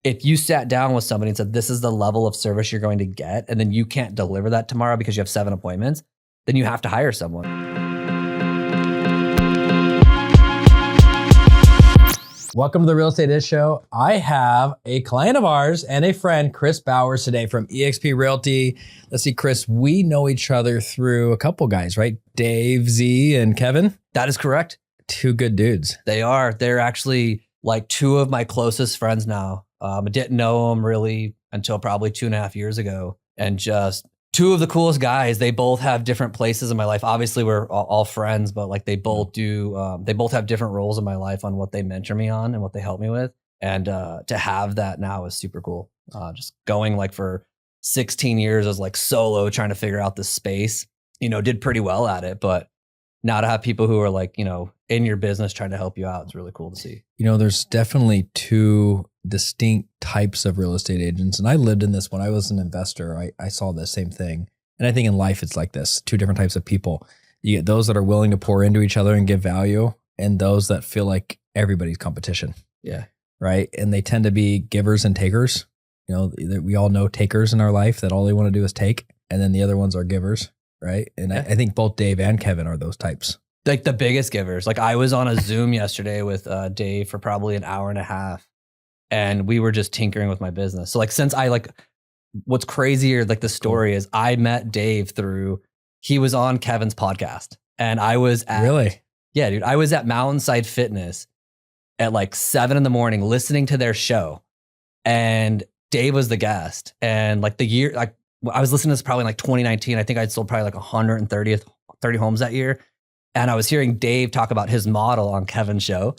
if you sat down with somebody and said, this is the level of service you're going to get, and then you can't deliver that tomorrow because you have 7 appointments, then you have to hire someone. Welcome to the Real Estate Is Show. I have a client of ours and a friend, Chris Bowers, today from eXp Realty. Let's see, Chris, we know each other through a couple guys, right? Dave, Z, and Kevin. That is correct. Two good dudes. They are. They're actually like 2 of my closest friends now. I didn't know them really until probably 2.5 years ago. And just 2 of the coolest guys. They both have different places in my life. Obviously, we're all friends, but like they both do. They both have different roles in my life on what they mentor me on and what they help me with. And to have that now is super cool. Just going like for 16 years as like solo trying to figure out this space, did pretty well at it. But now to have people who are like, in your business trying to help you out, it's really cool to see. There's definitely 2 distinct types of real estate agents. And I lived in this when I was an investor. I saw the same thing. And I think in life, it's like this, 2 different types of people. You get those that are willing to pour into each other and give value, and those that feel like everybody's competition. Yeah. Right. And they tend to be givers and takers. We all know takers in our life that all they want to do is take. And then the other ones are givers. Right. And I think both Dave and Kevin are those types. Like the biggest givers. Like I was on a Zoom yesterday with Dave for probably an hour and a half. And we were just tinkering with my business. So like, since what's crazier, like the story is I met Dave he was on Kevin's podcast, and I was Really? Yeah, dude. I was at Mountainside Fitness at like 7 a.m. listening to their show, and Dave was the guest. And like I was listening to this probably in like 2019. I think I'd sold probably like 130 homes that year. And I was hearing Dave talk about his model on Kevin's show.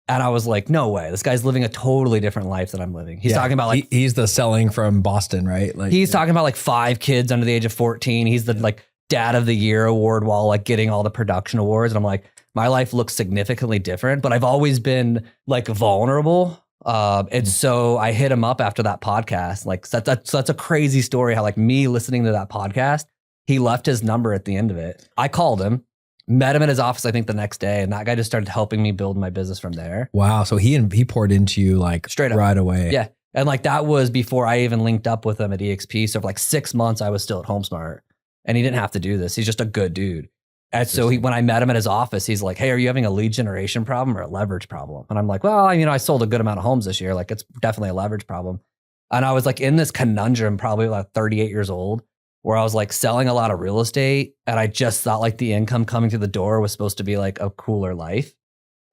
And I was like, no way. This guy's living a totally different life than I'm living. He's talking about like... He's the selling from Boston, right? Like he's talking about like 5 kids under the age of 14. He's the like dad of the year award while like getting all the production awards. And I'm like, my life looks significantly different, but I've always been like vulnerable. And so I hit him up after that podcast. Like that's a crazy story how like me listening to that podcast, he left his number at the end of it. I called him. Met him at his office, I think the next day, and that guy just started helping me build my business from there. Wow. So he poured into you like straight up right away. Yeah. And like that was before I even linked up with him at eXp. So for like 6 months, I was still at HomeSmart, and he didn't have to do this. He's just a good dude. And so when I met him at his office, he's like, hey, are you having a lead generation problem or a leverage problem? And I'm like, well, I sold a good amount of homes this year. Like it's definitely a leverage problem. And I was like in this conundrum, probably like 38 years old, where I was like selling a lot of real estate, and I just thought like the income coming through the door was supposed to be like a cooler life.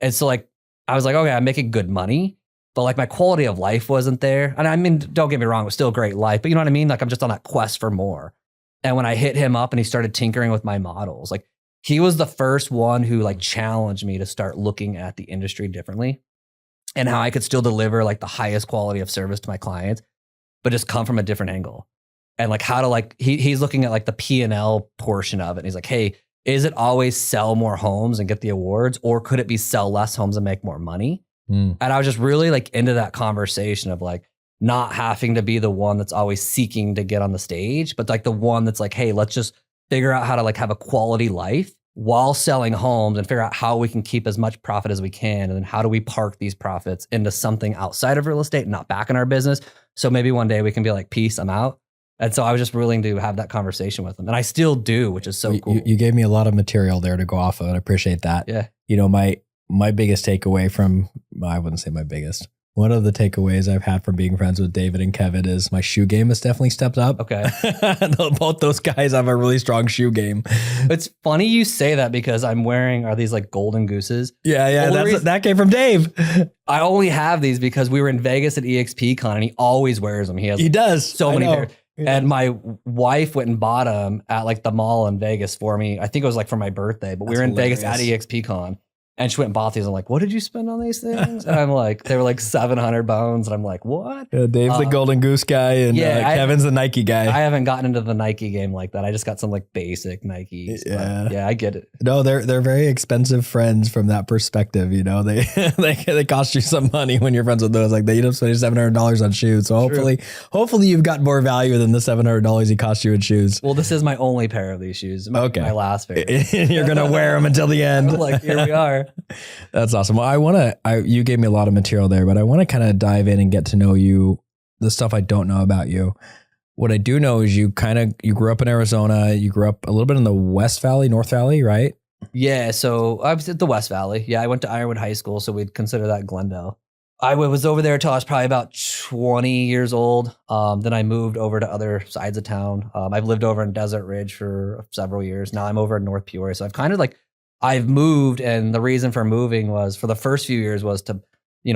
And so like, I was like, okay, I'm making good money, but like my quality of life wasn't there. And I mean, don't get me wrong, it was still a great life, but you know what I mean? Like I'm just on that quest for more. And when I hit him up and he started tinkering with my models, like he was the first one who like challenged me to start looking at the industry differently and how I could still deliver like the highest quality of service to my clients, but just come from a different angle. And like how to like, he's looking at like the P&L portion of it. And he's like, hey, is it always sell more homes and get the awards, or could it be sell less homes and make more money? And I was just really like into that conversation of like not having to be the one that's always seeking to get on the stage, but like the one that's like, hey, let's just figure out how to like have a quality life while selling homes and figure out how we can keep as much profit as we can. And then how do we park these profits into something outside of real estate and not back in our business? So maybe one day we can be like, peace, I'm out. And so I was just willing to have that conversation with him. And I still do, which is so cool. You gave me a lot of material there to go off of. I appreciate that. Yeah. My biggest takeaway I wouldn't say my biggest. One of the takeaways I've had from being friends with David and Kevin is my shoe game has definitely stepped up. Okay. Both those guys have a really strong shoe game. It's funny you say that because are these like golden gooses? Yeah. That came from Dave. I only have these because we were in Vegas at EXPCon and he always wears them. He does so many pairs. Yeah. And my wife went and bought them at like the mall in Vegas for me. I think it was like for my birthday, but we were in Vegas at EXPCon. And she went and bought these. I'm like, what did you spend on these things? And I'm like, they were like 700 bones. And I'm like, what? Yeah, Dave's the Golden Goose guy, and Kevin's the Nike guy. I haven't gotten into the Nike game like that. I just got some like basic Nikes. Yeah, yeah, I get it. No, they're very expensive friends from that perspective. They cost you some money when you're friends with those. Like they end up spending $700 on shoes. So hopefully you've got more value than the $700 he cost you in shoes. Well, this is my only pair of these shoes. My last pair. You're gonna wear them until the end. Like here we are. there. That's awesome. Well, you gave me a lot of material there, but I want to kind of dive in and get to know you, the stuff I don't know about you. What I do know is you grew up in Arizona. You grew up a little bit in the West Valley, North Valley, right? Yeah, so I was at the West Valley. Yeah, I went to Ironwood High School, so we'd consider that Glendale. I was over there until I was probably about 20 years old. Then I moved over to other sides of town. I've lived over in Desert Ridge for several years. Now I'm over in North Peoria. So I've moved, and the reason for moving was for the first few years was to,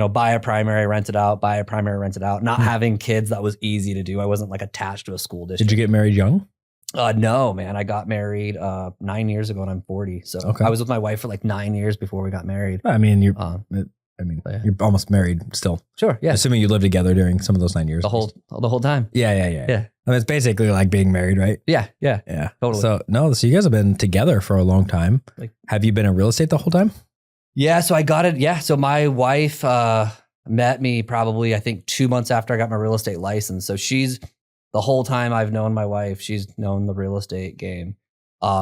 buy a primary, rent it out, Not having kids, that was easy to do. I wasn't like attached to a school district. Did you get married young? No, man. I got married 9 years ago and I'm 40. So Okay. I was with my wife for like 9 years before we got married. I mean, you're Yeah. you're almost married still. Sure. Yeah. Assuming you lived together during some of those 9 years. The whole time. Yeah. Yeah. I mean, it's basically like being married, right? Yeah. Yeah. Yeah. Totally. So you guys have been together for a long time. Like- Have you been in real estate the whole time? Yeah. So I got it. Yeah. So my wife met me probably, I think, 2 months after I got my real estate license. So the whole time I've known my wife, she's known the real estate game.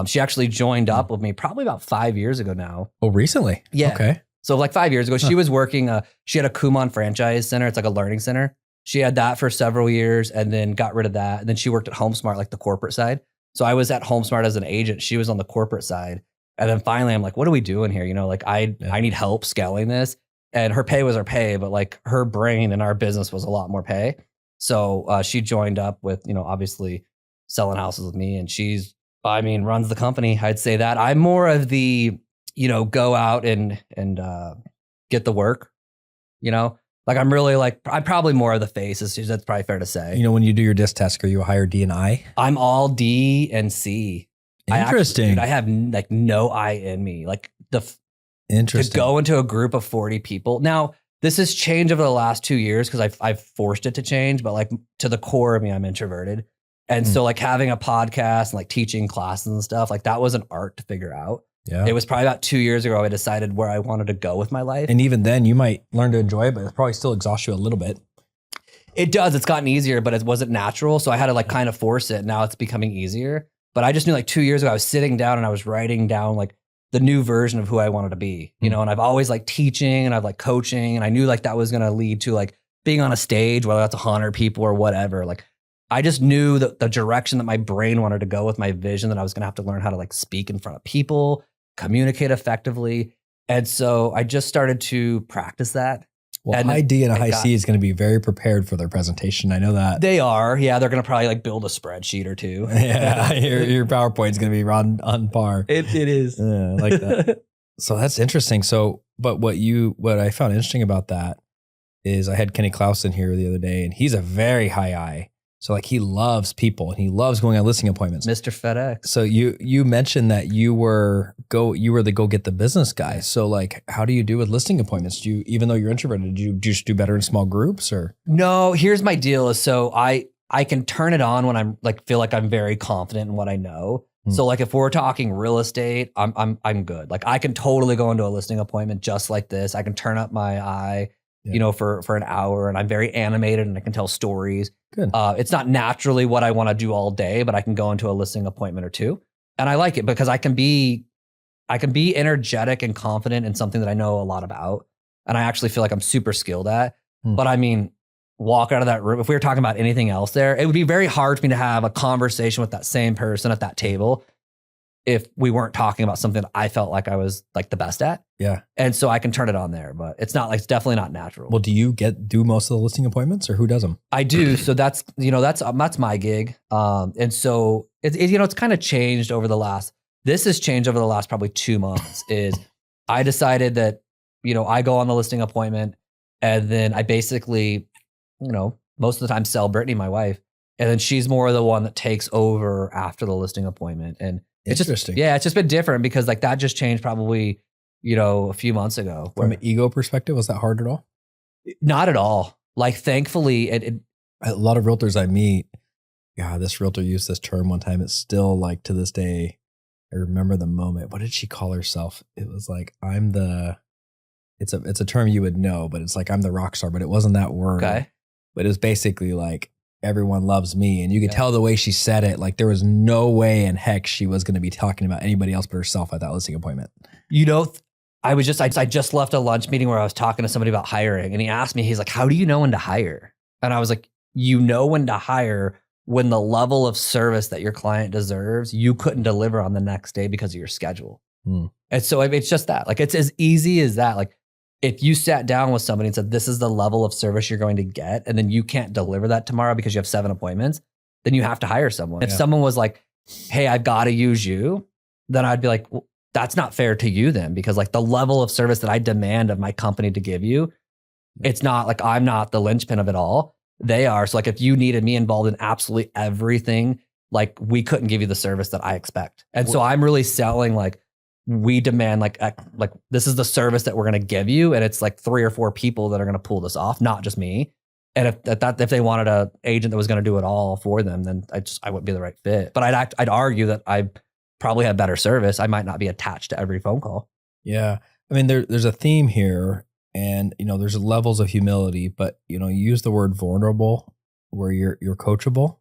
She actually joined up with me probably about 5 years ago now. Oh, recently? Yeah. Okay. So like 5 years ago, she was working, she had a Kumon franchise center. It's like a learning center. She had that for several years and then got rid of that. And then she worked at HomeSmart, like the corporate side. So I was at HomeSmart as an agent. She was on the corporate side. And then finally I'm like, what are we doing here? I need help scaling this. And her pay was her pay, but like her brain in our business was a lot more pay. So she joined up with, obviously selling houses with me, and runs the company. I'd say that I'm more of the, go out and get the work, like I'm really I'm probably more of the face. That's probably fair to say. When you do your disc test, are you a higher D and I? I'm all D and C. Interesting. I have like no I in me. Like Interesting. to go into a group of 40 people. Now, this has changed over the last 2 years because I've forced it to change, but like to the core of me, I'm introverted. And so like having a podcast and like teaching classes and stuff, like that was an art to figure out. Yeah. It was probably about 2 years ago I decided where I wanted to go with my life. And even then you might learn to enjoy it, but it probably still exhausts you a little bit. It does. It's gotten easier, but it wasn't natural. So I had to like kind of force it. Now it's becoming easier. But I just knew like 2 years ago, I was sitting down and I was writing down like the new version of who I wanted to be, and I've always like teaching and I've like coaching, and I knew like that was going to lead to like being on a stage, whether that's 100 people or whatever. Like I just knew that the direction that my brain wanted to go with my vision, that I was going to have to learn how to like speak in front of people, communicate effectively. And so I just started to practice that. Well, high D and a high C is going to be very prepared for their presentation. I know that. They are. Yeah. They're going to probably like build a spreadsheet or two. Yeah. Your PowerPoint is going to be on par. It is. Yeah, I like that. So that's interesting. So, but what I found interesting about that is I had Kenny Clausen here the other day, and he's a very high I. So like he loves people and he loves going on listing appointments. Mr. FedEx. So you mentioned that you were the go get the business guy. So like, how do you do with listing appointments? Do you, even though you're introverted, do you just do better in small groups or? No, here's my deal is so I can turn it on when I'm like, feel like I'm very confident in what I know. So like if we're talking real estate, I'm good. Like I can totally go into a listing appointment just like this. I can turn up my eye, for an hour, and I'm very animated and I can tell stories. Good. It's not naturally what I want to do all day, but I can go into a listing appointment or two. And I like it because I can be energetic and confident in something that I know a lot about. And I actually feel like I'm super skilled at. But I mean, walk out of that room. If we were talking about anything else there, it would be very hard for me to have a conversation with that same person at that table if we weren't talking about something that I felt like I was like the best at. Yeah. And so I can turn it on there, but it's definitely not natural. Well, do you do most of the listing appointments, or who does them? I do. So that's my gig. And so it's kind of changed this has changed over the last probably 2 months is I decided that, I go on the listing appointment and then I basically, most of the time sell Brittany, my wife. And then she's more the one that takes over after the listing appointment. And it's interesting. It's just been different because like that just changed probably, a few months ago. From an ego perspective, was that hard at all? Not at all. Like thankfully a lot of realtors I meet, this realtor used this term one time. It's still like to this day, I remember the moment. What did she call herself? It was like, it's a term you would know, but it's like, I'm the rock star, but it wasn't that word. Okay. But it was basically like, everyone loves me. And you could tell the way she said it, like there was no way in heck she was going to be talking about anybody else but herself at that listing appointment. I just left a lunch meeting where I was talking to somebody about hiring, and he asked me, he's like, how do you know when to hire? And I was like, you know when to hire when the level of service that your client deserves, you couldn't deliver on the next day because of your schedule. And so it's just that, like, it's as easy as that. Like, if you sat down with somebody and said, this is the level of service you're going to get, and then you can't deliver that tomorrow because you have 7 appointments, then you have to hire someone. If someone was like, hey, I've got to use you, then I'd be like, well, that's not fair to you then, because like the level of service that I demand of my company to give you, it's not like I'm not the linchpin of it all. They are. So like if you needed me involved in absolutely everything, like we couldn't give you the service that I expect. And so I'm really selling like, we demand like this is the service that we're going to give you. And it's like 3 or 4 people that are going to pull this off, not just me. And if they wanted an agent that was going to do it all for them, then I wouldn't be the right fit. But I'd argue that I probably have better service. I might not be attached to every phone call. Yeah. I mean, there's a theme here, and, you know, there's levels of humility, but, you know, you use the word vulnerable where you're coachable.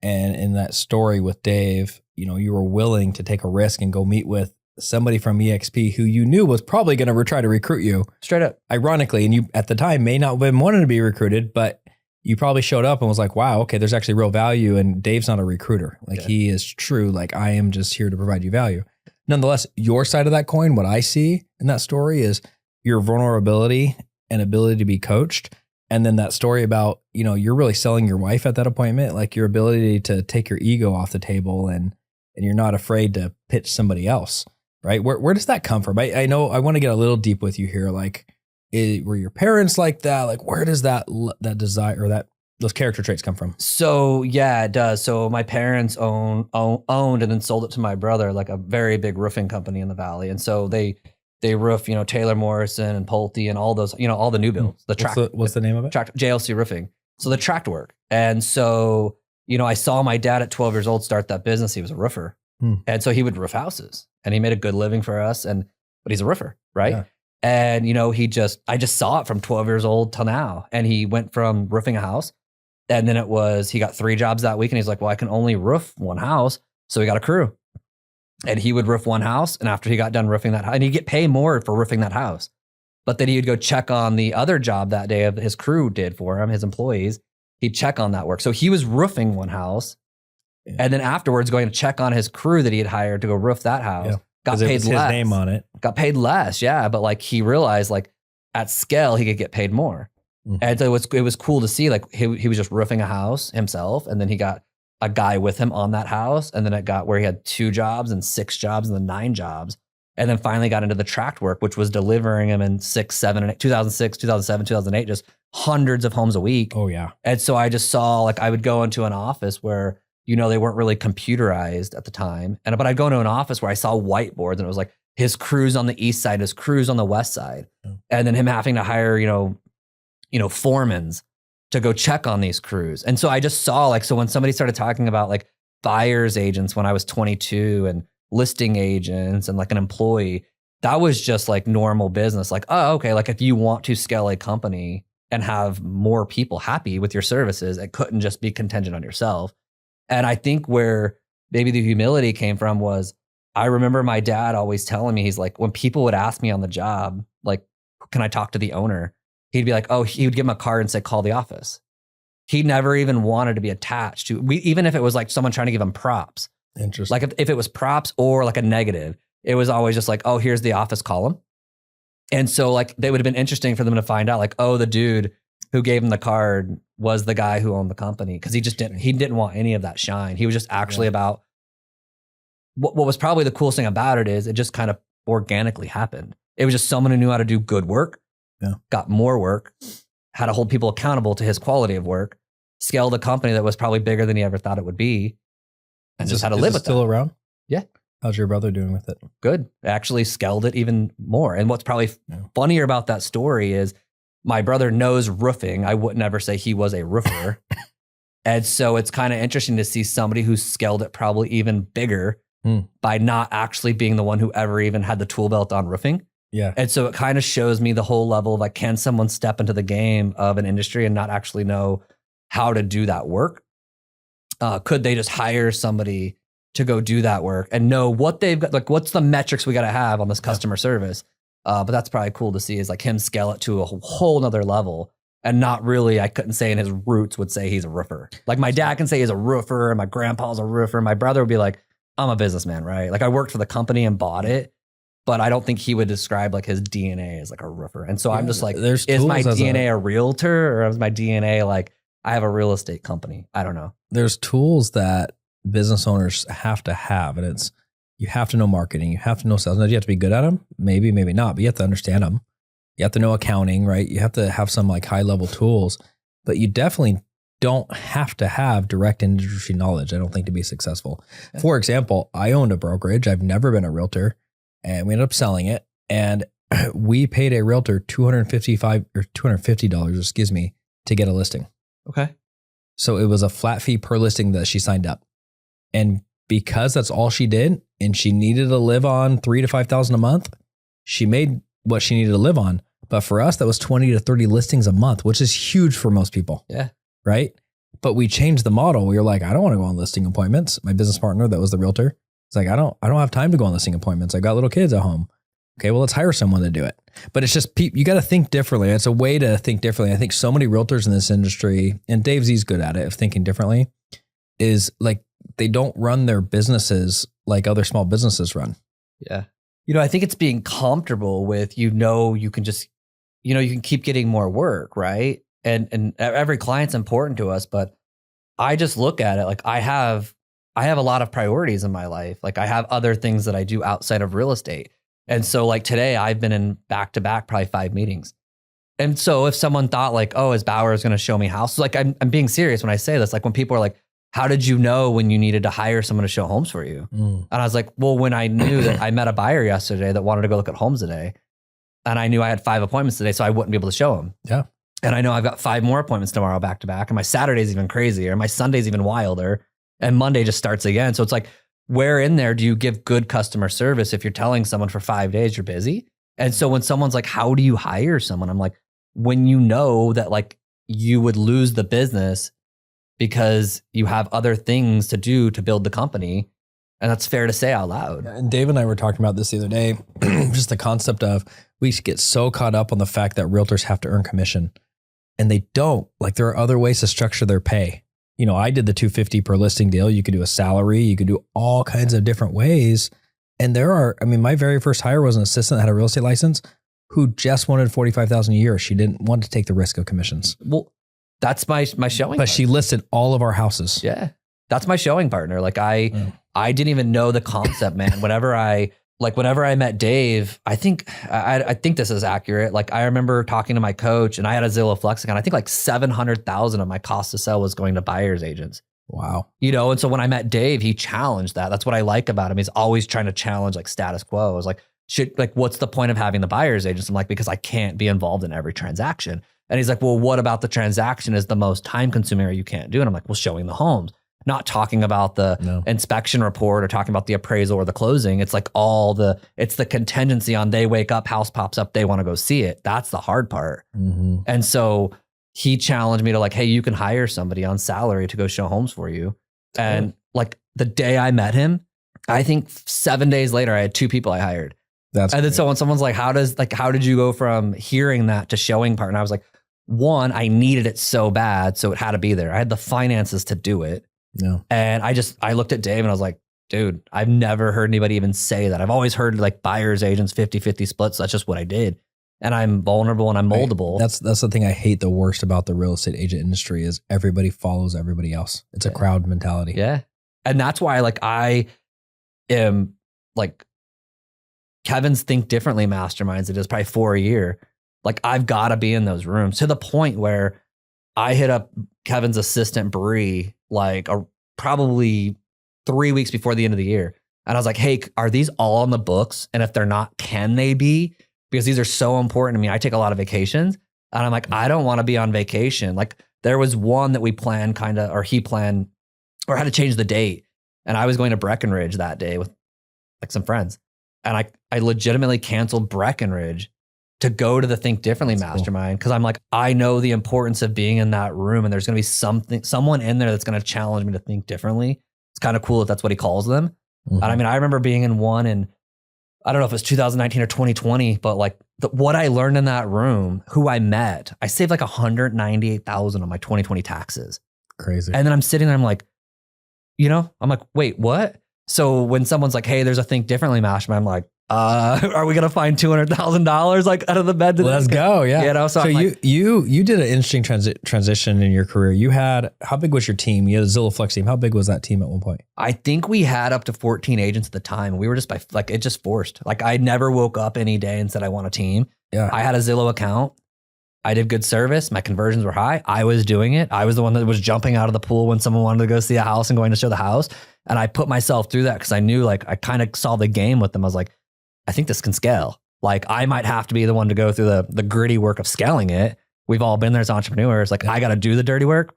And in that story with Dave, you know, you were willing to take a risk and go meet with somebody from EXP who you knew was probably going to try to recruit you. Straight up. Ironically, and you at the time may not have been wanting to be recruited, but you probably showed up and was like, wow, okay, there's actually real value. And Dave's not a recruiter. Like he is true. Like I am just here to provide you value. Nonetheless, your side of that coin, what I see in that story is your vulnerability and ability to be coached. And then that story about, you know, you're really selling your wife at that appointment, like your ability to take your ego off the table and you're not afraid to pitch somebody else, right? Where does that come from? I know I want to get a little deep with you here. Like, were your parents like that? Like, where does that desire or those character traits come from? So yeah, it does. So my parents owned and then sold it to my brother, like a very big roofing company in the Valley. And so they roof, you know, Taylor Morrison and Pulte and all those, you know, all the new builds. What's the name of it? JLC Roofing. So the tract work. And so, you know, I saw my dad at 12 years old start that business. He was a roofer. And so he would roof houses and he made a good living for us. But he's a roofer, right? Yeah. And, you know, I just saw it from 12 years old till now. And he went from roofing a house. And then he got 3 jobs that week. And he's like, well, I can only roof 1 house. So he got a crew. And he would roof 1 house. And after he got done roofing that house, and he'd get paid more for roofing that house. But then he would go check on the other job that day of his crew did for him, his employees. He'd check on that work. So he was roofing 1 house. Yeah. And then afterwards going to check on his crew that he had hired to go roof that house. Yeah. Got paid less. His name on it. Got paid less, yeah. But like he realized like at scale, he could get paid more. And so it was cool to see like he was just roofing a house himself. And then he got a guy with him on that house. And then it got where he had 2 jobs and 6 jobs and then 9 jobs. And then finally got into the tract work, which was delivering him in 6, 7, and 8, 2006, 2007, 2008, just hundreds of homes a week. Oh yeah. And so I just saw like I would go into an office where, you know, they weren't really computerized at the time. But I'd go into an office where I saw whiteboards and it was like his crews on the east side, his crews on the west side. And then him having to hire, you know, foremans to go check on these crews. And so I just saw like, so when somebody started talking about like buyer's agents when I was 22 and listing agents and like an employee, that was just like normal business. Like, oh, okay. Like if you want to scale a company and have more people happy with your services, it couldn't just be contingent on yourself. And I think where maybe the humility came from was I remember my dad always telling me, he's like, when people would ask me on the job, like, can I talk to the owner? He'd be like, oh, he would give him a card and say, call the office. He never even wanted to be attached to, even if it was like someone trying to give him props. Interesting. Like if it was props or like a negative, it was always just like, oh, here's the office, call him. And so like, they would have been interesting for them to find out like, oh, the dude who gave him the card was the guy who owned the company. Cause he didn't want any of that shine. He was just actually about what was probably the coolest thing about it is it just kind of organically happened. It was just someone who knew how to do good work, got more work, had to hold people accountable to his quality of work, scaled a company that was probably bigger than he ever thought it would be, and just had to live with still around? Yeah. How's your brother doing with it? Good. Actually scaled it even more. And what's probably funnier about that story is my brother knows roofing. I wouldn't ever say he was a roofer. And so it's kind of interesting to see somebody who scaled it probably even bigger by not actually being the one who ever even had the tool belt on roofing. Yeah. And so it kind of shows me the whole level of like, can someone step into the game of an industry and not actually know how to do that work? Could they just hire somebody to go do that work and know what they've got? Like, what's the metrics we got to have on this customer service? But that's probably cool to see is like him scale it to a whole nother level. And not really, I couldn't say in his roots would say he's a roofer. Like my dad can say he's a roofer and my grandpa's a roofer. My brother would be like, I'm a businessman, right? Like I worked for the company and bought it, but I don't think he would describe like his DNA as like a roofer. And so I'm just like, is my DNA a realtor or is my DNA like I have a real estate company? I don't know. There's tools that business owners have to have, and it's, you have to know marketing, you have to know sales. Now, do you have to be good at them? Maybe, maybe not, but you have to understand them. You have to know accounting, right? You have to have some like high level tools, but you definitely don't have to have direct industry knowledge, I don't think, to be successful. Yeah. For example, I owned a brokerage. I've never been a realtor, and we ended up selling it. And we paid a realtor $250, excuse me, to get a listing. Okay. So it was a flat fee per listing that she signed up. And because that's all she did, and she needed to live on $3,000 to $5,000 a month, she made what she needed to live on. But for us, that was 20 to 30 listings a month, which is huge for most people. Yeah. Right. But we changed the model. We were like, I don't want to go on listing appointments. My business partner, that was the realtor, it's like, I don't have time to go on listing appointments. I got little kids at home. Okay, well, let's hire someone to do it. But it's just, you got to think differently. It's a way to think differently. I think so many realtors in this industry, and Dave Z's good at it, of thinking differently, is like they don't run their businesses like other small businesses run. Yeah. I think it's being comfortable with, you can just, you can keep getting more work, right? And every client's important to us, but I just look at it like I have a lot of priorities in my life. Like I have other things that I do outside of real estate. And so like today I've been in back-to-back probably 5 meetings. And so if someone thought like, oh, is Bowers going to show me houses? Like I'm being serious when I say this. Like when people are like, how did you know when you needed to hire someone to show homes for you? And I was like, well, when I knew that I met a buyer yesterday that wanted to go look at homes today, and I knew I had 5 appointments today, so I wouldn't be able to show them. Yeah. And I know I've got 5 more appointments tomorrow back to back, and my Saturday's even crazier, my Sunday's even wilder, and Monday just starts again. So it's like, where in there do you give good customer service if you're telling someone for 5 days you're busy? And so when someone's like, how do you hire someone? I'm like, when you know that like you would lose the business because you have other things to do to build the company. And that's fair to say out loud. And Dave and I were talking about this the other day, just the concept of we get so caught up on the fact that realtors have to earn commission, and they don't. Like there are other ways to structure their pay. I did the $250 per listing deal. You could do a salary, you could do all kinds of different ways. And my very first hire was an assistant that had a real estate license who just wanted $45,000 a year. She didn't want to take the risk of commissions. Well, that's my showing. But she listed all of our houses. Yeah. That's my showing partner. Like I didn't even know the concept, man. Whenever I met Dave, I think this is accurate. Like I remember talking to my coach, and I had a Zillow Flex account. I think like 700,000 of my cost to sell was going to buyers agents. Wow. And so when I met Dave, he challenged that. That's what I like about him. He's always trying to challenge like status quo. I was like, what's the point of having the buyers agents? I'm like, because I can't be involved in every transaction. And he's like, well, what about the transaction is the most time consuming or you can't do? And I'm like, well, showing the homes, not talking about the inspection report or talking about the appraisal or the closing. It's like it's the contingency on they wake up, house pops up, they want to go see it. That's the hard part. Mm-hmm. And so he challenged me to like, hey, you can hire somebody on salary to go show homes for you. And like the day I met him, I think 7 days later, I had 2 people I hired. And then so when someone's like, how did you go from hearing that to showing partner? I was like, one, I needed it so bad, so it had to be there. I had the finances to do it. No. And I looked at Dave and I was like, dude, I've never heard anybody even say that. I've always heard like buyers agents 50-50 splits. That's just what I did. And I'm vulnerable and I'm moldable. Right. That's the thing I hate the worst about the real estate agent industry is everybody follows everybody else. It's a crowd mentality. Yeah. And that's why like I am like Kevin's Think Differently masterminds. It is probably 4 a year. Like I've got to be in those rooms to the point where I hit up Kevin's assistant Bree like probably 3 weeks before the end of the year. And I was like, hey, are these all on the books? And if they're not, can they be? Because these are so important to me. I take a lot of vacations and I'm like, I don't want to be on vacation. Like there was one that we planned he planned or had to change the date. And I was going to Breckenridge that day with like some friends. And I legitimately canceled Breckenridge to go to the Think Differently mastermind. Cause I'm like, I know the importance of being in that room and there's going to be someone in there that's going to challenge me to think differently. It's kind of cool if that's what he calls them. Mm-hmm. And I mean, I remember being in one and I don't know if it's 2019 or 2020, but like what I learned in that room, who I met, I saved like 198,000 on my 2020 taxes. Crazy. And then I'm sitting there, I'm like, I'm like, wait, what? So when someone's like, hey, there's a Think Differently mastermind, I'm like, are we going to find $200,000 like out of the bed today? Let's go. Yeah. So you did an interesting transition in your career. You had, how big was your team? You had a Zillow Flex team. How big was that team at one point? I think we had up to 14 agents at the time. We were just it just forced. Like I never woke up any day and said, I want a team. Yeah. I had a Zillow account. I did good service. My conversions were high. I was doing it. I was the one that was jumping out of the pool when someone wanted to go see a house and going to show the house. And I put myself through that because I knew like I kind of saw the game with them. I was like, I think this can scale. Like I might have to be the one to go through the gritty work of scaling it. We've all been there as entrepreneurs. Like I got to do the dirty work,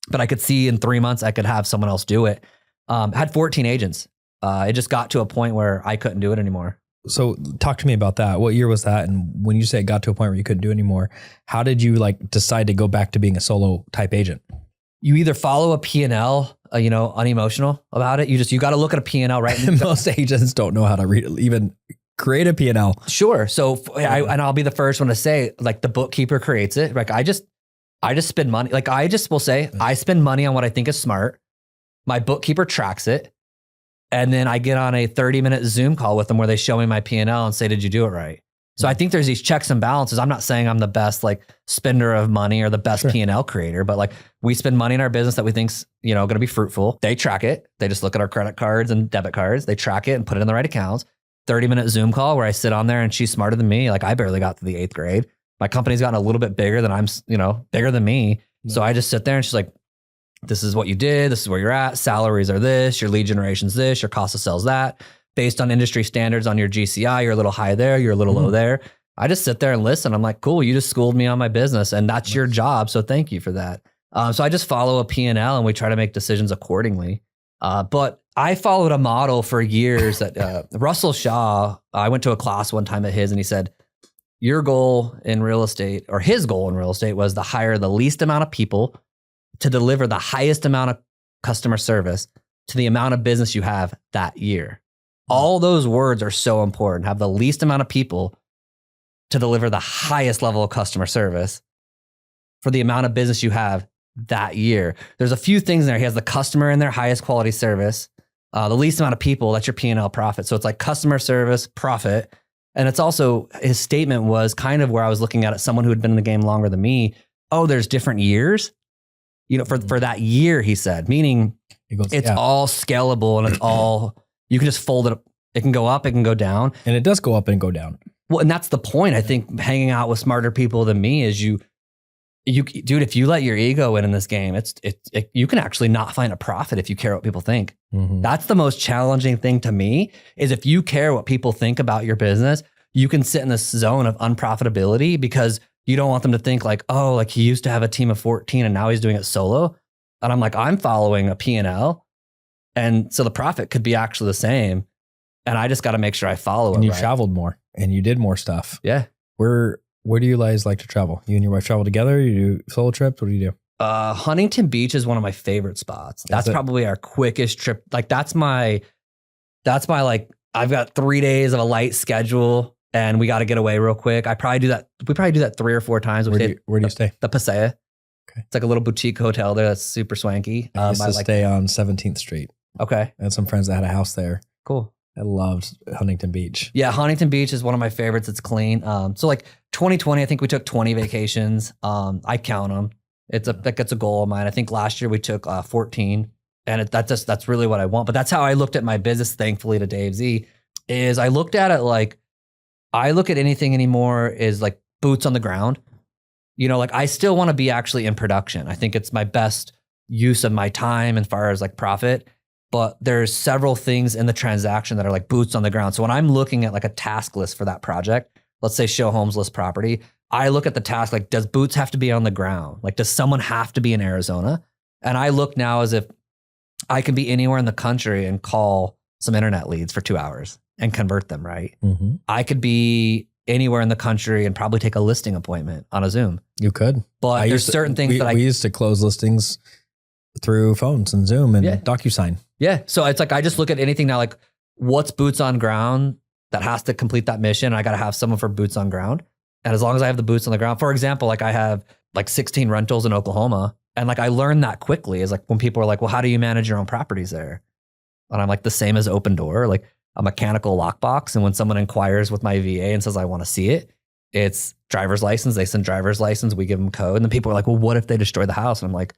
but I could see in 3 months I could have someone else do it. Had 14 agents. It just got to a point where I couldn't do it anymore. So talk to me about that. What year was that? And when you say it got to a point where you couldn't do it anymore, how did you like decide to go back to being a solo type agent? You either follow a P&L, unemotional about it. You got to look at a P&L, right? Most agents don't know how to even create a P&L. Sure. So I'll be the first one to say like the bookkeeper creates it. Like I just spend money. Like I just will say I spend money on what I think is smart. My bookkeeper tracks it. And then I get on a 30-minute Zoom call with them where they show me my P&L and say, did you do it right? So I think there's these checks and balances. I'm not saying I'm the best like spender of money or the best P&L creator, but like we spend money in our business that we think's, going to be fruitful. They track it. They just look at our credit cards and debit cards. They track it and put it in the right accounts. 30-minute Zoom call where I sit on there and she's smarter than me. Like I barely got to the 8th grade. My company's gotten a little bit bigger than I'm, bigger than me. Yeah. So I just sit there and she's like, this is what you did. This is where you're at. Salaries are this. Your lead generation's this. Your cost of sales that. Based on industry standards on your GCI, you're a little high there. You're a little low there. I just sit there and listen. I'm like, cool. You just schooled me on my business, and that's your job. So thank you for that. So I just follow a P&L and we try to make decisions accordingly. But I followed a model for years that Russell Shaw. I went to a class one time at his, and he said, your goal in real estate, or his goal in real estate, was to hire the least amount of people to deliver the highest amount of customer service to the amount of business you have that year. All those words are so important. Have the least amount of people to deliver the highest level of customer service for the amount of business you have that year. There's a few things in there. He has the customer in their highest quality service, the least amount of people, that's your P&L profit. So it's like customer service, profit. And it's also, his statement was kind of where I was looking at it, someone who had been in the game longer than me. Oh, there's different years. For that year, he said, meaning it's all scalable and it's all, you can just fold it up. It can go up, it can go down. And it does go up and go down. Well, and that's the point. I think hanging out with smarter people than me is you, dude, if you let your ego in this game, you can actually not find a profit if you care what people think. Mm-hmm. That's the most challenging thing to me is if you care what people think about your business, you can sit in this zone of unprofitability because you don't want them to think like, oh, like he used to have a team of 14 and now he's doing it solo. And I'm like, I'm following a P&L. And so the profit could be actually the same. And I just got to make sure I follow it. And you traveled more and you did more stuff. Yeah. Where do you guys like to travel? You and your wife travel together? You do solo trips? What do you do? Huntington Beach is one of my favorite spots. That's probably our quickest trip. Like that's my like, I've got 3 days of a light schedule. And we got to get away real quick. We probably do that 3 or 4 times. Where do you stay? The Paseo. Okay. It's like a little boutique hotel there that's super swanky. I used to stay on 17th Street. Okay. I had some friends that had a house there. Cool. I loved Huntington Beach. Yeah, Huntington Beach is one of my favorites. It's clean. So like 2020, I think we took 20 vacations. I count them. That's a goal of mine. I think last year we took 14, and that's really what I want. But that's how I looked at my business. Thankfully, to Dave Z, is I looked at it like. I look at anything anymore is like boots on the ground. Like I still want to be actually in production. I think it's my best use of my time as far as like profit, but there's several things in the transaction that are like boots on the ground. So when I'm looking at like a task list for that project, let's say show homes list property, I look at the task like, does boots have to be on the ground? Like, does someone have to be in Arizona? And I look now as if I can be anywhere in the country and call some internet leads for 2 hours and convert them, right? Mm-hmm. I could be anywhere in the country and probably take a listing appointment on a Zoom. You could. But there's certain things we used to close listings through phones and Zoom and DocuSign. Yeah. So it's like, I just look at anything now, like what's boots on ground that has to complete that mission. I got to have someone for boots on ground. And as long as I have the boots on the ground, for example, like I have like 16 rentals in Oklahoma. And like I learned that quickly is like when people are like, well, how do you manage your own properties there? And I'm like the same as Open Door, like a mechanical lockbox. And when someone inquires with my VA and says, I want to see it, it's driver's license. They send driver's license. We give them code. And then people are like, well, what if they destroy the house? And I'm like,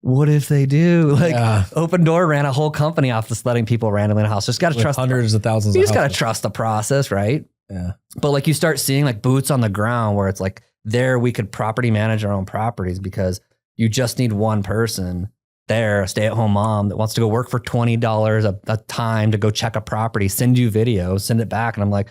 what if they do? Like Open Door ran a whole company off just letting people randomly in a house. Just got to trust hundreds of thousands. You just got to trust the process, right? Yeah. But like you start seeing like boots on the ground where it's like there we could property manage our own properties because you just need one person there, a stay-at-home mom that wants to go work for $20 a time to go check a property, send you video, send it back. And I'm like,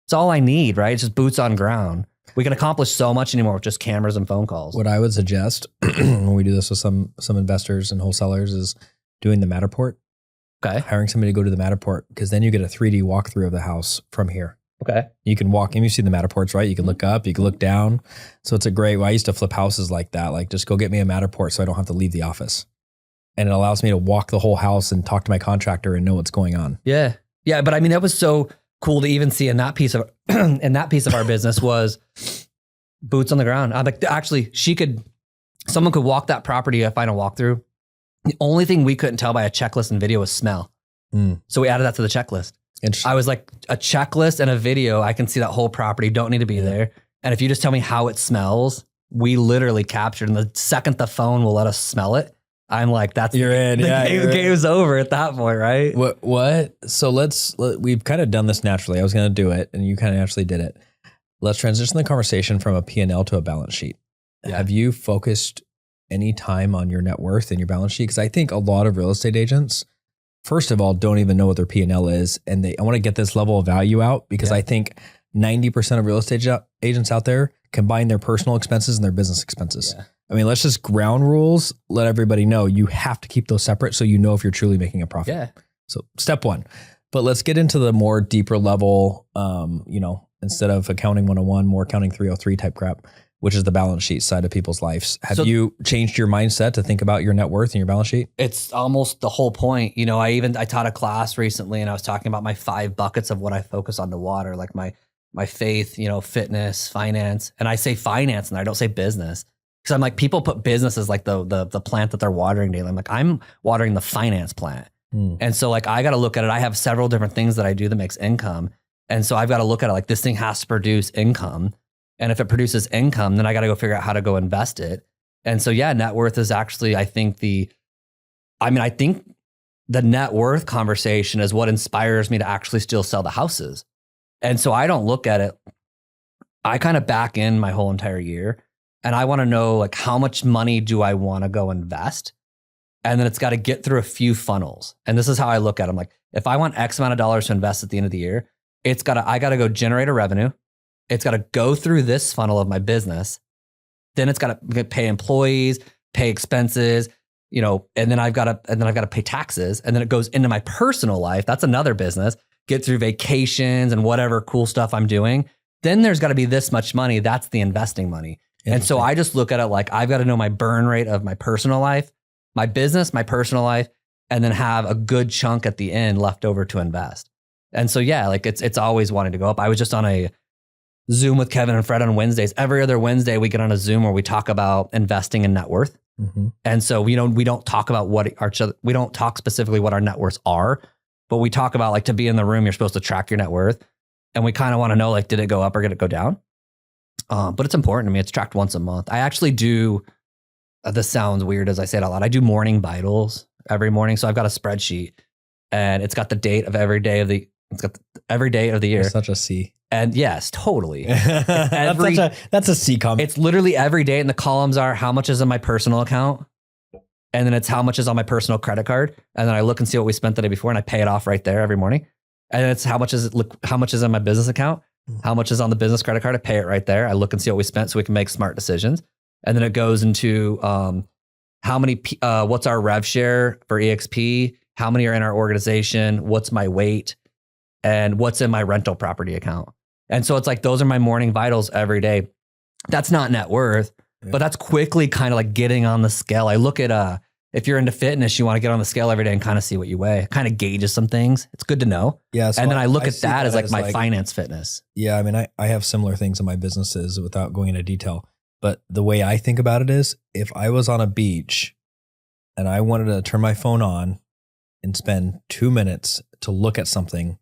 it's all I need, right? It's just boots on ground. We can accomplish so much anymore with just cameras and phone calls. What I would suggest when we do this with some investors and wholesalers is doing the Matterport. Okay. Hiring somebody to go to the Matterport because then you get a 3D walkthrough of the house from here. Okay. You can walk in, you see the Matterports, right? You can look up, you can look down. So it's a great way. I used to flip houses like that. Like just go get me a Matterport so I don't have to leave the office. And it allows me to walk the whole house and talk to my contractor and know what's going on. Yeah. Yeah. But I mean, that was so cool to even see in that piece of our business was boots on the ground. I'm like, actually, someone could walk that property, a final walkthrough. The only thing we couldn't tell by a checklist and video was smell. So we added that to the checklist. I was like, a checklist and a video, I can see that whole property, don't need to be there. And if you just tell me how it smells, we literally captured. And the second the phone will let us smell it, I'm like, you're in. The game's over at that point, right? What? So we've kind of done this naturally. I was going to do it and you kind of naturally did it. Let's transition the conversation from a P&L to a balance sheet. Yeah. Have you focused any time on your net worth and your balance sheet? Because I think a lot of real estate agents, first of all, don't even know what their P&L is. And I want to get this level of value out because I think 90% of real estate agents out there combine their personal expenses and their business expenses. Yeah. I mean, let's just ground rules, let everybody know you have to keep those separate so you know if you're truly making a profit. Yeah. So step one. But let's get into the more deeper level, instead of accounting 101, more accounting 303 type crap, which is the balance sheet side of people's lives. Have you changed your mindset to think about your net worth and your balance sheet? It's almost the whole point. You know, I taught a class recently and I was talking about my 5 buckets of what I focus on to water, like my faith, fitness, finance. And I say finance and I don't say business. Because I'm like, people put business as like the plant that they're watering daily. I'm like, I'm watering the finance plant. And so like, I got to look at it. I have several different things that I do that makes income. And so I've got to look at it like this thing has to produce income. And if it produces income, then I got to go figure out how to go invest it. And so, yeah, net worth is actually, I think the net worth conversation is what inspires me to actually still sell the houses. And so I don't look at it. I kind of back in my whole entire year and I want to know like how much money do I want to go invest? And then it's got to get through a few funnels. And this is how I look at it. I'm like, if I want X amount of dollars to invest at the end of the year, I got to go generate a revenue. It's got to go through this funnel of my business. Then it's got to pay employees, pay expenses, and then I've got to pay taxes. And then it goes into my personal life. That's another business. Get through vacations and whatever cool stuff I'm doing. Then there's got to be this much money. That's the investing money. And so I just look at it like I've got to know my burn rate of my personal life, my business, my personal life, and then have a good chunk at the end left over to invest. And so, yeah, like it's always wanting to go up. I was just on a Zoom with Kevin and Fred on Wednesdays. Every other Wednesday we get on a Zoom where we talk about investing in net worth. Mm-hmm. And so we don't talk about we don't talk specifically what our net worths are, but we talk about like to be in the room, you're supposed to track your net worth. And we kind of want to know like, did it go up or did it go down? But it's important to me. It's tracked once a month. I actually do, this sounds weird as I say it out loud. I do morning vitals every morning. So I've got a spreadsheet and it's got the date of every day of the year. That's such a C. And yes, totally. That's a C comment. It's literally every day. And the columns are how much is in my personal account. And then it's how much is on my personal credit card. And then I look and see what we spent the day before and I pay it off right there every morning. And then it's how much is in my business account, how much is on the business credit card. I pay it right there. I look and see what we spent so we can make smart decisions. And then it goes into what's our rev share for EXP? How many are in our organization? What's my weight? And what's in my rental property account? And so it's like, those are my morning vitals every day. That's not net worth, but that's quickly kind of like getting on the scale. I look at if you're into fitness, you want to get on the scale every day and kind of see what you weigh. Kind of gauges some things. It's good to know. Yeah. So and then I look at see that as like my like, finance fitness. Yeah. I mean, I have similar things in my businesses without going into detail. But the way I think about it is if I was on a beach and I wanted to turn my phone on and spend 2 minutes to look at something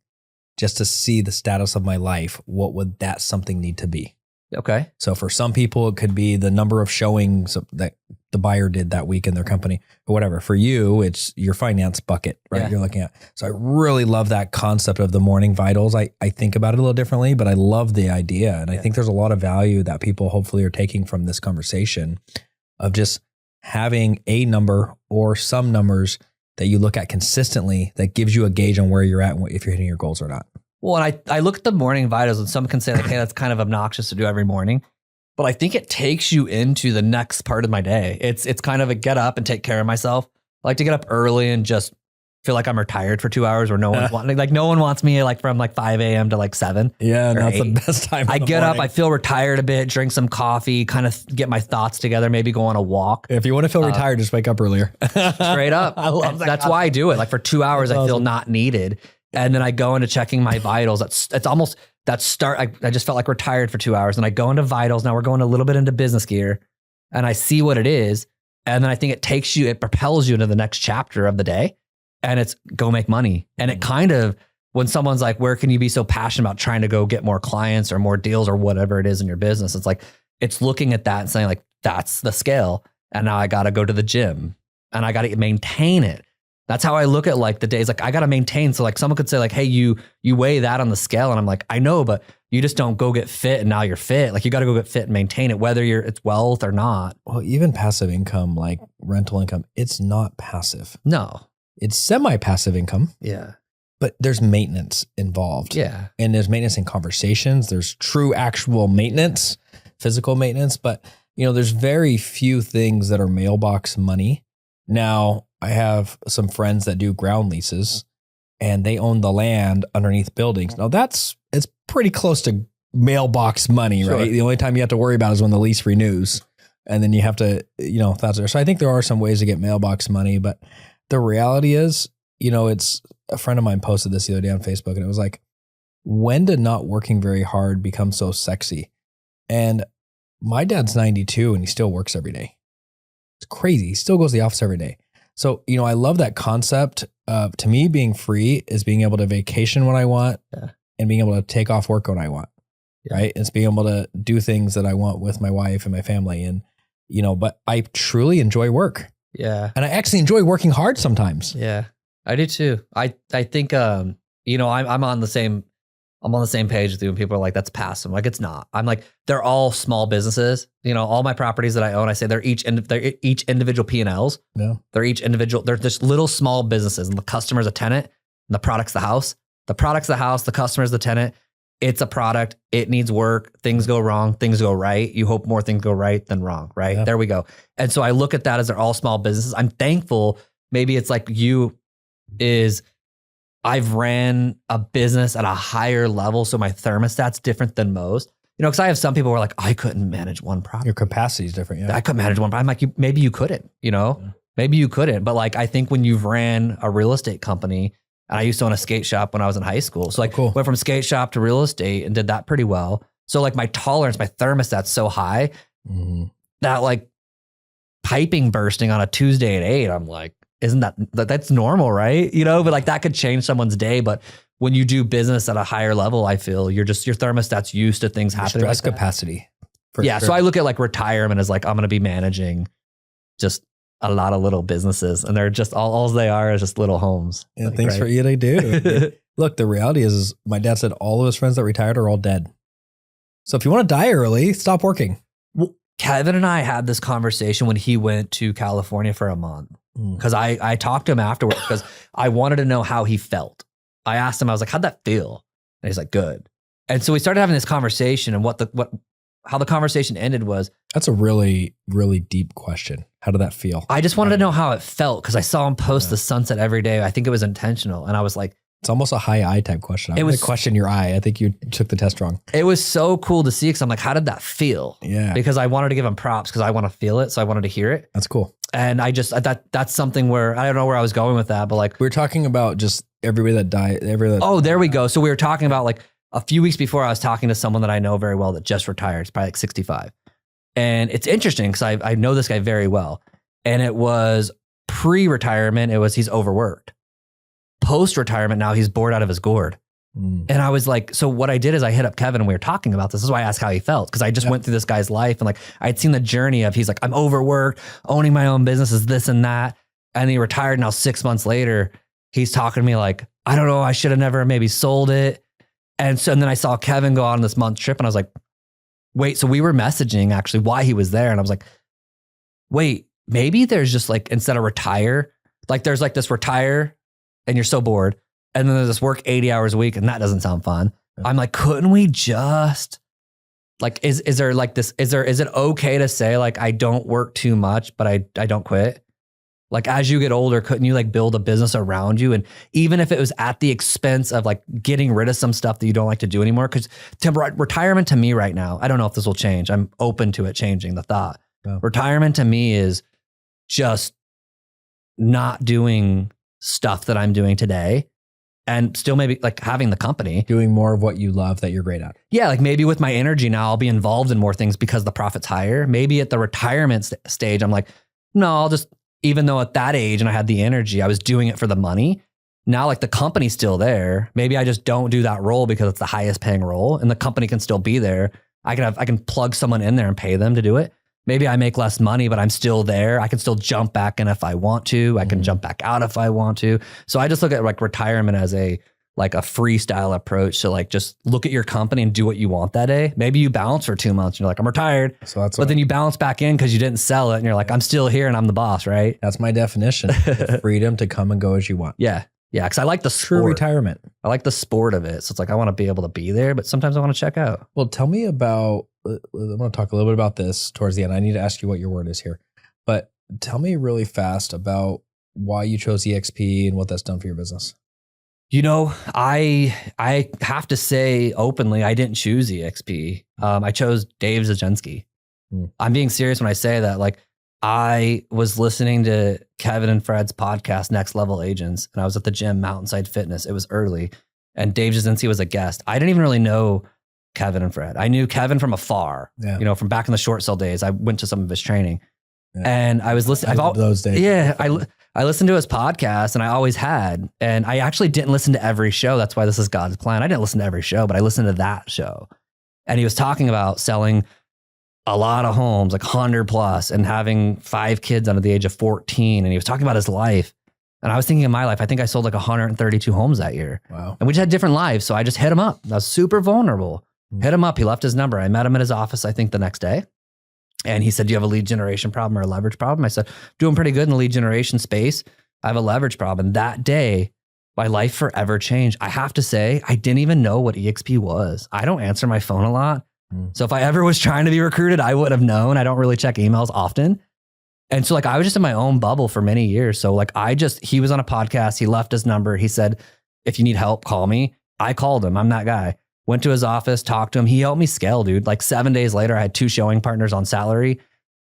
just to see the status of my life, what would that something need to be? Okay. So for some people, it could be the number of showings that the buyer did that week in their company or whatever. For you, it's your finance bucket, right? Yeah. You're looking at. So I really love that concept of the morning vitals. I think about it a little differently, but I love the idea. And I think there's a lot of value that people hopefully are taking from this conversation of just having a number or some numbers that you look at consistently that gives you a gauge on where you're at and if you're hitting your goals or not. Well, and I look at the morning vitals and some can say like, hey, that's kind of obnoxious to do every morning. But I think it takes you into the next part of my day. It's kind of a get up and take care of myself. I like to get up early and just feel like I'm retired for 2 hours where no one wants me like from like 5 a.m. to like 7. Yeah, and that's 8. the best time. I get up, I feel retired a bit, drink some coffee, kind of get my thoughts together, maybe go on a walk. If you want to feel retired, just wake up earlier. Straight up. I love that. That's why I do it. Like for 2 hours, I feel not needed. And then I go into checking my vitals. It's almost that start. I just felt like retired for 2 hours. And I go into vitals. Now we're going a little bit into business gear and I see what it is. And then I think it propels you into the next chapter of the day and it's go make money. And it kind of, when someone's like, where can you be so passionate about trying to go get more clients or more deals or whatever it is in your business? It's like, it's looking at that and saying like, that's the scale. And now I got to go to the gym and I got to maintain it. That's how I look at like the days. Like I got to maintain. So like someone could say like, hey, you weigh that on the scale. And I'm like, I know, but you just don't go get fit and now you're fit. Like you got to go get fit and maintain it, whether it's wealth or not. Well, even passive income, like rental income, it's not passive. No. It's semi-passive income. Yeah. But there's maintenance involved. Yeah. And there's maintenance in conversations. There's true actual maintenance, physical maintenance. But, there's very few things that are mailbox money. Now, I have some friends that do ground leases and they own the land underneath buildings. Now it's pretty close to mailbox money, Sure. right? The only time you have to worry about is when the lease renews and then you have to, that's there. So I think there are some ways to get mailbox money, but the reality is, it's a friend of mine posted this the other day on Facebook and it was like, when did not working very hard become so sexy? And my dad's 92 and he still works every day. It's crazy. He still goes to the office every day. So, I love that concept of, to me, being free is being able to vacation when I want and being able to take off work when I want, right? It's being able to do things that I want with my wife and my family. And, but I truly enjoy work. Yeah. And I actually enjoy working hard sometimes. Yeah, I do too. I think, I'm on the same page with you and people are like, that's passive. Like, it's not. I'm like, they're all small businesses. All my properties that I own, I say they're each individual P&Ls. Yeah. They're just little small businesses and the customer's a tenant and the product's the house. The product's the house, the customer's the tenant. It's a product. It needs work. Things go wrong. Things go right. You hope more things go right than wrong, right? Yeah. There we go. And so I look at that as they're all small businesses. I'm thankful. Maybe it's like I've ran a business at a higher level. So my thermostat's different than most, because I have some people who are like, I couldn't manage one property. Your capacity is different. Yeah. I couldn't manage one. I'm like, maybe you couldn't, maybe you couldn't. But like, I think when you've ran a real estate company, and I used to own a skate shop when I was in high school. So like went from skate shop to real estate and did that pretty well. So like my tolerance, my thermostat's so high that like piping bursting on a Tuesday at 8, I'm like, isn't that's normal, right? But like that could change someone's day. But when you do business at a higher level, I feel your thermostat's used to things happening. Stress like capacity. Yeah. Sure. So I look at like retirement as like, I'm going to be managing just a lot of little businesses and they're just all they are is just little homes. Yeah, like, things right? for you to do. Look, the reality is my dad said all of his friends that retired are all dead. So if you want to die early, stop working. Well, Kevin and I had this conversation when he went to California for a month because I talked to him afterwards because I wanted to know how he felt. I asked him, I was like, how'd that feel? And he's like, good. And so we started having this conversation and how the conversation ended was. That's a really, really deep question. How did that feel? I just wanted to know how it felt because I saw him post the sunset every day. I think it was intentional. And I was like, it's almost a high eye type question. I would question your eye. I think you took the test wrong. It was so cool to see because I'm like, how did that feel? Yeah. Because I wanted to give him props because I want to feel it. So I wanted to hear it. That's cool. And I just, that's something where I don't know where I was going with that, but like, We're talking about just everybody that died. oh, there we go. So we were talking about like a few weeks before I was talking to someone that I know very well that just retired. It's probably like 65. And it's interesting because I know this guy very well. And it was pre-retirement. It was, he's overworked. Post-retirement, now he's bored out of his gourd. And I was like, so what I did is I hit up Kevin and we were talking about this. This is why I asked how he felt. Cause I just went through this guy's life and like, I'd seen the journey of, he's like, I'm overworked, owning my own business is this and that. And he retired. Now 6 months later, he's talking to me like, I don't know, I should have never maybe sold it. And so, and then I saw Kevin go on this month trip and I was like, wait, so we were messaging actually why he was there. And I was like, wait, maybe there's just like, instead of retire, like there's like this retire and you're so bored. And then there's this work 80 hours a week and that doesn't sound fun. I'm like, couldn't we just like, is there like this, is it okay to say like, I don't work too much, but I don't quit? Like as you get older, couldn't you like build a business around you? And even if it was at the expense of like getting rid of some stuff that you don't like to do anymore, because retirement to me right now, I don't know if this will change. I'm open to it changing the thought. Yeah. Retirement to me is just not doing stuff that I'm doing today. And still maybe like having the company. Doing more of what you love that you're great at. Yeah, like maybe with my energy now, I'll be involved in more things because the profit's higher. Maybe at the retirement stage, I'm like, no, I'll just, even though at that age and I had the energy, I was doing it for the money. Now like the company's still there. Maybe I just don't do that role because it's the highest paying role and the company can still be there. I can plug someone in there and pay them to do it. Maybe I make less money, but I'm still there. I can still jump back in if I want to. I can jump back out if I want to. So I just look at like retirement as a freestyle approach to like, just look at your company and do what you want that day. Maybe you bounce for 2 months and you're like, I'm retired. So that's but then you bounce back in because you didn't sell it and you're like, I'm still here and I'm the boss, right? That's my definition. The freedom to come and go as you want. Yeah. Yeah. Cause I like the True sport. retirement. I like the sport of it. So it's like, I want to be able to be there, but sometimes I want to check out. Well, tell me about, I'm going to talk a little bit about this towards the end. I need to ask you what your word is here, but tell me really fast about why you chose EXP and what that's done for your business. You know, I have to say openly, I didn't choose EXP. I chose Dave Zajenski. I'm being serious when I say that. Like, I was listening to Kevin and Fred's podcast, Next Level Agents, and I was at the gym, Mountainside Fitness. It was early, and Dave Zajenski was a guest. I didn't even really know Kevin and Fred. I knew Kevin from afar, you know, from back in the short sell days. I went to some of his training, and I was listening. Those days. Yeah, I listened to his podcast, and I always had. And I actually didn't listen to every show. That's why this is God's plan. I didn't listen to every show, but I listened to that show. And he was talking about selling a lot of homes, like 100 plus, and having 5 kids under the age of 14. And he was talking about his life. And I was thinking of my life. I think I sold like 132 homes that year. Wow. And we just had different lives. So I just hit him up. I was super vulnerable. Hit him up. He left his number. I met him at his office, I think the next day. And he said, do you have a lead generation problem or a leverage problem? I said, doing pretty good in the lead generation space. I have a leverage problem. And that day, my life forever changed. I have to say, I didn't even know what EXP was. I don't answer my phone a lot. So if I ever was trying to be recruited, I would have known. I don't really check emails often. And so like, I was just in my own bubble for many years. So like, he was on a podcast. He left his number. He said, if you need help, call me. I called him. I'm that guy. Went to his office, talked to him. He helped me scale, dude. Like 7 days later, I had 2 showing partners on salary.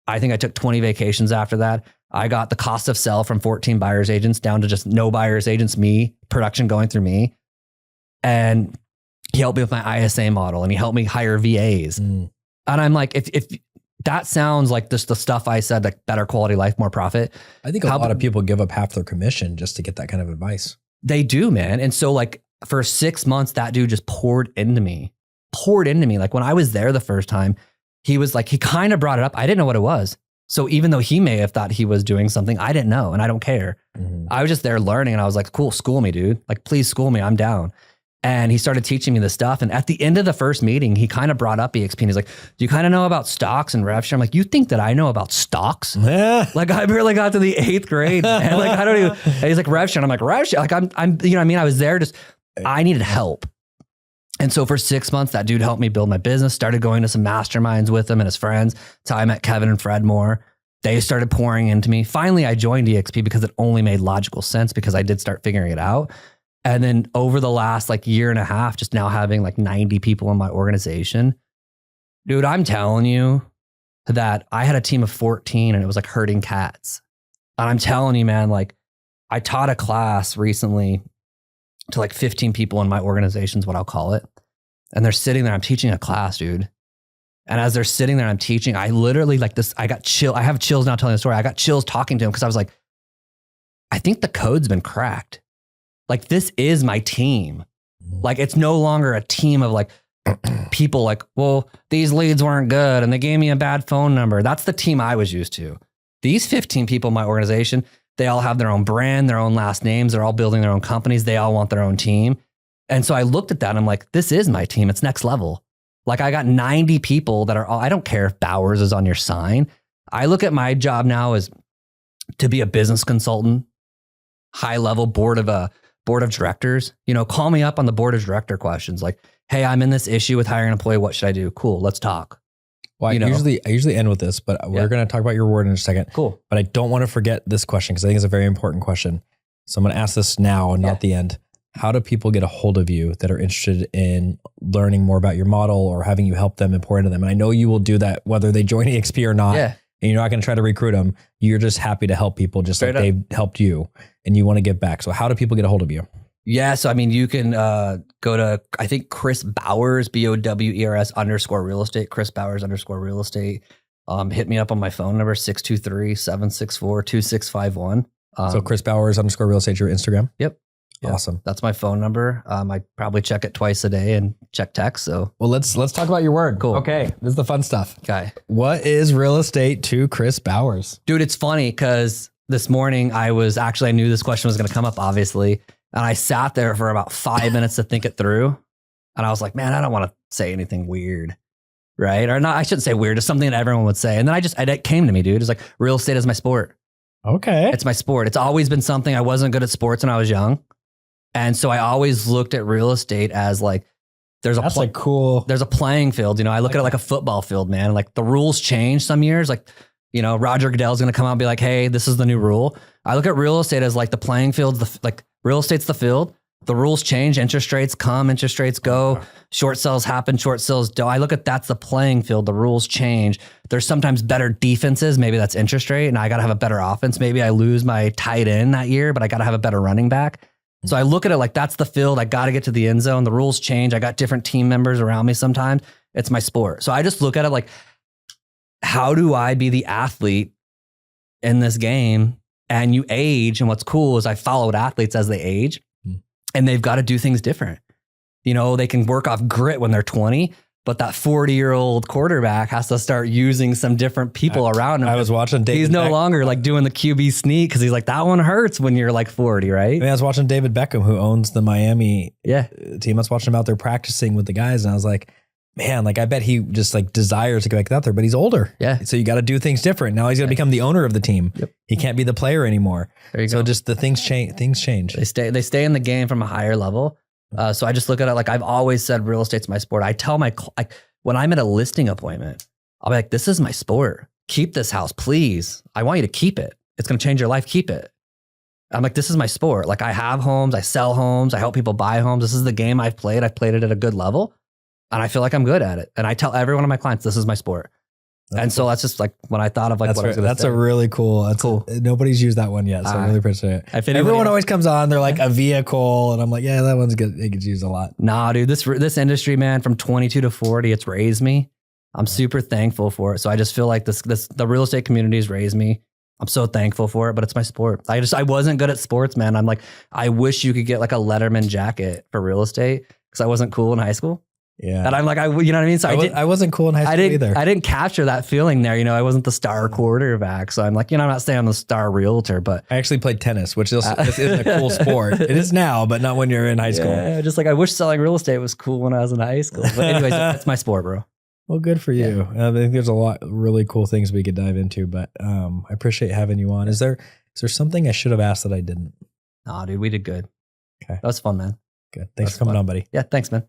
I think I took 20 vacations after that. I got the cost of sell from 14 buyer's agents down to just no buyer's agents, me, production going through me. And he helped me with my ISA model and he helped me hire VAs. And I'm like, if that sounds like just the stuff I said, like better quality life, more profit. I think a lot of people give up half their commission just to get that kind of advice. They do, man. And so like for 6 months, that dude just poured into me. Like when I was there the first time, he was like, he kind of brought it up. I didn't know what it was. So even though he may have thought he was doing something, I didn't know. And I don't care. I was just there learning. And I was like, cool, school me, dude. Like, please school me. I'm down. And he started teaching me this stuff. And at the end of the first meeting, he kind of brought up EXP. And he's like, do you kind of know about stocks and rev share? I'm like, you think that I know about stocks? Like I barely got to the 8th grade. And like, I don't even, and he's like, rev share. And I'm like, rev share. Like I'm, you know what I mean? I was there I needed help. And so for 6 months, that dude helped me build my business, started going to some masterminds with him and his friends. That's how I met Kevin and Fred more. They started pouring into me. Finally, I joined EXP because it only made logical sense because I did start figuring it out. And then over the last like year and a half, just now having like 90 people in my organization, dude, I'm telling you that I had a team of 14 and it was like herding cats. And I'm telling you, man, like I taught a class recently to like 15 people in my organization is what I'll call it. And they're sitting there, I'm teaching a class, dude. And as they're sitting there, I'm teaching, I literally like this, I got chill. I have chills now telling the story. I got chills talking to him because I was like, I think the code's been cracked. Like this is my team. Like it's no longer a team of like people like, well, these leads weren't good and they gave me a bad phone number. That's the team I was used to. These 15 people in my organization, they all have their own brand, their own last names. They're all building their own companies. They all want their own team. And so I looked at that and I'm like, this is my team. It's next level. Like I got 90 people that are all, I don't care if Bowers is on your sign. I look at my job now as to be a business consultant, high level board of directors. You know, call me up on the board of director questions like, hey, I'm in this issue with hiring an employee. What should I do? Cool. Let's talk. Well, I usually end with this, but we're going to talk about your award in a second. Cool. But I don't want to forget this question because I think it's a very important question. So I'm going to ask this now and not the end. How do people get a hold of you that are interested in learning more about your model or having you help them and pour into them? And I know you will do that whether they join EXP or not. Yeah. And you're not going to try to recruit them. You're just happy to help people just Straight like they've helped you and you want to give back. So how do people get a hold of you? Yeah. So, I mean, you can go to, I think, Chris Bowers, BOWERS _ real estate, Chris Bowers _ real estate. Hit me up on my phone number, 623-764-2651. So Chris Bowers _ real estate, your Instagram? Yep. Awesome. That's my phone number. I probably check it twice a day and check text. So, well, let's talk about your word. Cool. Okay. This is the fun stuff. Okay. What is real estate to Chris Bowers? Dude, it's funny because this morning I knew this question was going to come up, obviously. And I sat there for about 5 minutes to think it through. And I was like, man, I don't want to say anything weird. Right. Or not, I shouldn't say weird. It's something that everyone would say. And then it came to me, dude. It's like real estate is my sport. Okay. It's my sport. It's always been something. I wasn't good at sports when I was young. And so I always looked at real estate as like, there's a playing field. You know, I look at it like a football field, man. Like the rules change some years. Like, you know, Roger Goodell's going to come out and be like, hey, this is the new rule. I look at real estate as like the playing field, like real estate's the field. The rules change, interest rates come, interest rates go, short sales happen, short sales don't. I look at that's the playing field. The rules change. There's sometimes better defenses. Maybe that's interest rate and I got to have a better offense. Maybe I lose my tight end that year, but I got to have a better running back. So I look at it like that's the field. I got to get to the end zone. The rules change. I got different team members around me sometimes. It's my sport. So I just look at it like, how do I be the athlete in this game? And you age. And what's cool is I followed athletes as they age and they've got to do things different. You know, they can work off grit when they're 20, but that 40-year-old quarterback has to start using some different people around him. I was watching David. He's no longer like doing the QB sneak because he's like, that one hurts when you're like 40, right? I mean, I was watching David Beckham, who owns the Miami team. I was watching him out there practicing with the guys, and I was like, man, like I bet he just like desires to get back out there, but he's older. Yeah. So you got to do things different. Now he's going to become the owner of the team. Yep. He can't be the player anymore. There you so go. just the things change. Things change. They stay in the game from a higher level. So I just look at it like I've always said, real estate's my sport. I tell like when I'm at a listing appointment, I'll be like, this is my sport. Keep this house, please. I want you to keep it. It's going to change your life. Keep it. I'm like, this is my sport. Like I have homes, I sell homes, I help people buy homes. This is the game I've played. I've played it at a good level and I feel like I'm good at it. And I tell every one of my clients, this is my sport. So that's just like when I thought of like, that's a really cool. That's cool. Nobody's used that one yet. So I really appreciate it. Everyone always comes on. They're like a vehicle. And I'm like, yeah, that one's good. It gets used a lot. Nah, dude, this industry, man, from 22 to 40, it's raised me. I'm super thankful for it. So I just feel like the real estate community has raised me. I'm so thankful for it, but it's my sport. I wasn't good at sports, man. I'm like, I wish you could get like a Letterman jacket for real estate because I wasn't cool in high school. Yeah. And I'm like, you know what I mean? So I wasn't cool in high school either. I didn't capture that feeling there. You know, I wasn't the star quarterback. So I'm like, you know, I'm not saying I'm the star realtor, but I actually played tennis, which is a cool sport. It is now, but not when you're in high school. Yeah, just like I wish selling real estate was cool when I was in high school. But anyways, it's my sport, bro. Well, good for you. I think there's a lot of really cool things we could dive into, but I appreciate having you on. Is there something I should have asked that I didn't? Nah, dude, we did good. Okay. That was fun, man. Good. Thanks for coming on, buddy. Yeah, thanks, man.